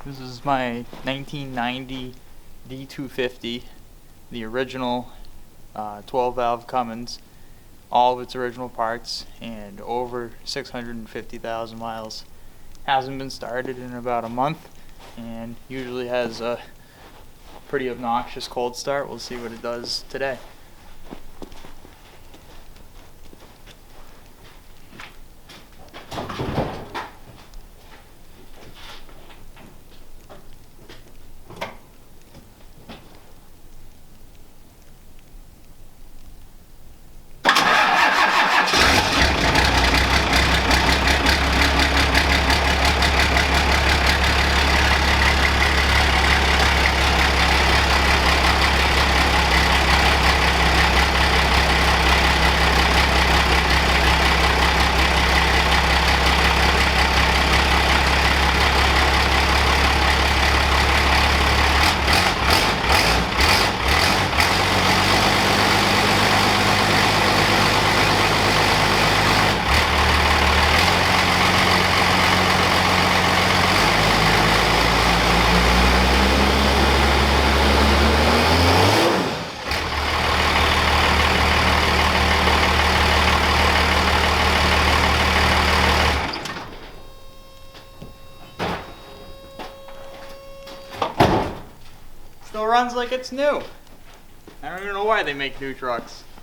This is my 1990 D250, the original 12 valve Cummins, all of its original parts, and over 650,000 miles. Hasn't been started in about a month, and usually has a pretty obnoxious cold start. We'll see what it does today. Still runs like it's new. I don't even know why they make new trucks.